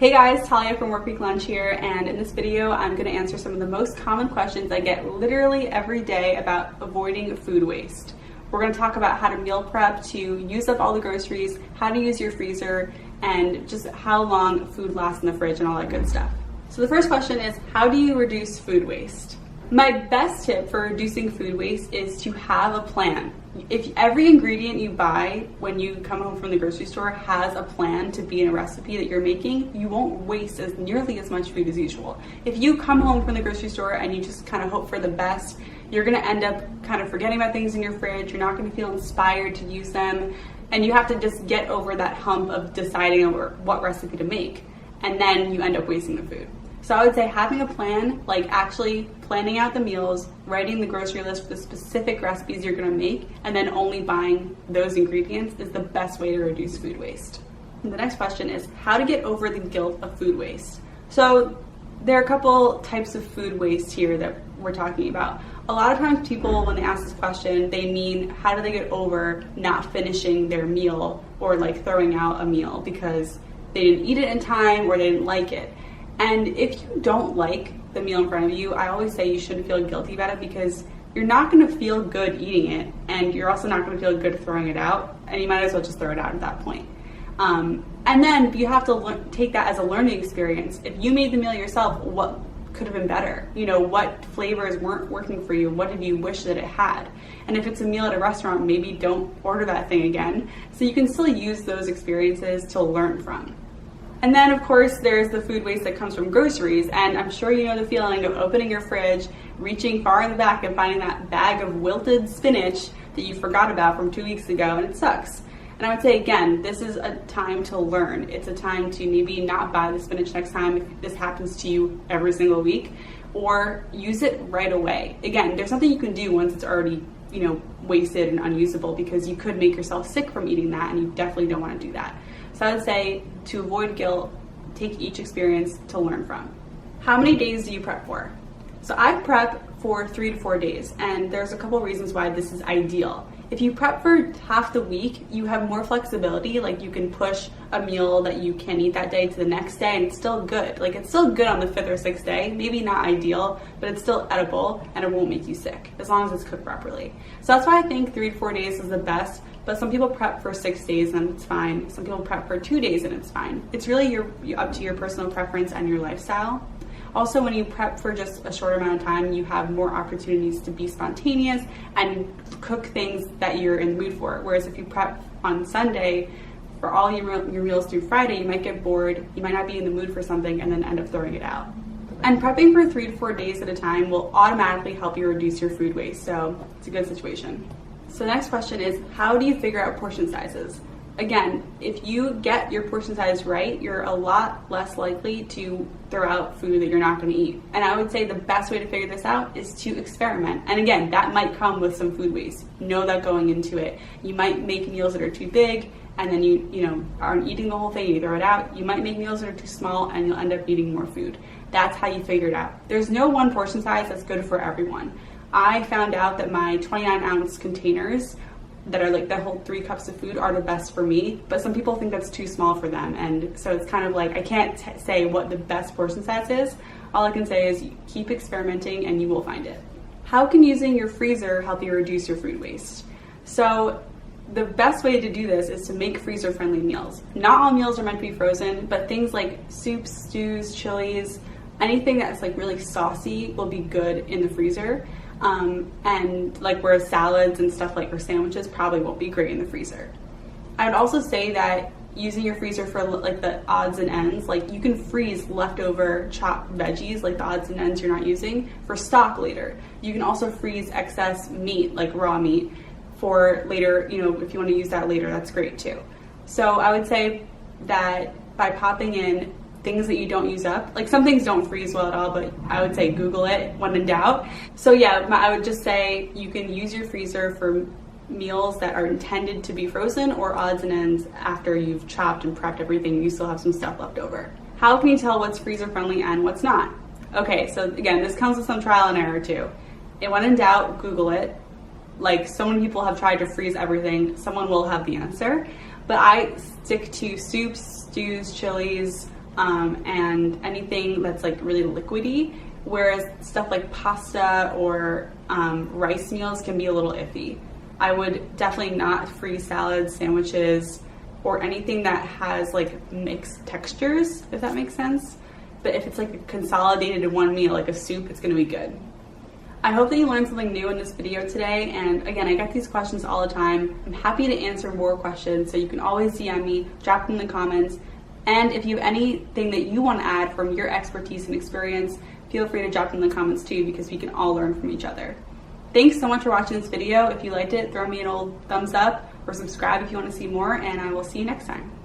Hey guys, Talia from Workweek Lunch here, and in this video I'm going to answer some of the most common questions I get literally every day about avoiding food waste. We're going to talk about how to meal prep to use up all the groceries, how to use your freezer, and just how long food lasts in the fridge and all that good stuff. So the first question is, how do you reduce food waste? My best tip for reducing food waste is to have a plan. If every ingredient you buy when you come home from the grocery store has a plan to be in a recipe that you're making, you won't waste nearly as much food as usual. If you come home from the grocery store and you just kind of hope for the best, you're gonna end up kind of forgetting about things in your fridge, you're not gonna feel inspired to use them, and you have to just get over that hump of deciding what recipe to make, and then you end up wasting the food. So I would say having a plan, like actually planning out the meals, writing the grocery list for the specific recipes you're gonna make, and then only buying those ingredients is the best way to reduce food waste. And the next question is how to get over the guilt of food waste. So there are a couple types of food waste here that we're talking about. A lot of times people, when they ask this question, they mean how do they get over not finishing their meal or like throwing out a meal because they didn't eat it in time or they didn't like it. And if you don't like the meal in front of you, I always say you shouldn't feel guilty about it because you're not going to feel good eating it, and you're also not going to feel good throwing it out, and you might as well just throw it out at that point. And then you have to take that as a learning experience. If you made the meal yourself, what could have been better? You know, what flavors weren't working for you? What did you wish that it had? And if it's a meal at a restaurant, maybe don't order that thing again. So you can still use those experiences to learn from. And then, of course, there's the food waste that comes from groceries, and I'm sure you know the feeling of opening your fridge, reaching far in the back and finding that bag of wilted spinach that you forgot about from 2 weeks ago, and it sucks. And I would say, again, this is a time to learn. It's a time to maybe not buy the spinach next time if this happens to you every single week, or use it right away. Again, there's something you can do once it's already, wasted and unusable, because you could make yourself sick from eating that, and you definitely don't want to do that. So I would say, to avoid guilt, take each experience to learn from. How many days do you prep for? So I prep for 3 to 4 days, and there's a couple reasons why this is ideal. If you prep for half the week, you have more flexibility, like you can push a meal that you can eat that day to the next day, and it's still good. Like it's still good on the 5th or 6th day, maybe not ideal, but it's still edible and it won't make you sick, as long as it's cooked properly. So that's why I think 3 to 4 days is the best, but some people prep for 6 days and it's fine. Some people prep for 2 days and it's fine. It's really up to your personal preference and your lifestyle. Also, when you prep for just a short amount of time, you have more opportunities to be spontaneous and cook things that you're in the mood for. Whereas if you prep on Sunday for all your meals through Friday, you might get bored, you might not be in the mood for something, and then end up throwing it out. And prepping for 3 to 4 days at a time will automatically help you reduce your food waste, so it's a good situation. So the next question is, how do you figure out portion sizes? Again, if you get your portion size right, you're a lot less likely to throw out food that you're not going to eat. And I would say the best way to figure this out is to experiment. And again, that might come with some food waste. Know that going into it. You might make meals that are too big, and then you aren't eating the whole thing, you throw it out. You might make meals that are too small, and you'll end up eating more food. That's how you figure it out. There's no one portion size that's good for everyone. I found out that my 29-ounce containers that are like that hold 3 cups of food are the best for me, but some people think that's too small for them, and so it's kind of like I can't say what the best portion size is. All I can say is keep experimenting and you will find it. How can using your freezer help you reduce your food waste? So the best way to do this is to make freezer-friendly meals. Not all meals are meant to be frozen, but things like soups, stews, chilies, anything that's like really saucy will be good in the freezer. And like whereas salads and stuff like or sandwiches probably won't be great in the freezer. I would also say that using your freezer for like the odds and ends, like you can freeze leftover chopped veggies, like the odds and ends you're not using, for stock later. You can also freeze excess meat, like raw meat, for later, if you want to use that later, that's great too. So I would say that by popping in things that you don't use up, like some things don't freeze well at all, but I would say Google it when in doubt. So yeah, I would just say you can use your freezer for meals that are intended to be frozen or odds and ends after you've chopped and prepped everything, you still have some stuff left over. How can you tell what's freezer friendly and what's not? Okay, so again, this comes with some trial and error too. And when in doubt, Google it. Like so many people have tried to freeze everything, someone will have the answer. But I stick to soups, stews, chilies, and anything that's like really liquidy, whereas stuff like pasta or rice meals can be a little iffy. I would definitely not freeze salads, sandwiches, or anything that has like mixed textures, if that makes sense. But if it's like a consolidated in one meal, like a soup, it's gonna be good. I hope that you learned something new in this video today, and again, I get these questions all the time. I'm happy to answer more questions, so you can always DM me, drop them in the comments, and if you have anything that you want to add from your expertise and experience, feel free to drop them in the comments too, because we can all learn from each other. Thanks so much for watching this video. If you liked it, throw me an old thumbs up or subscribe if you want to see more, and I will see you next time.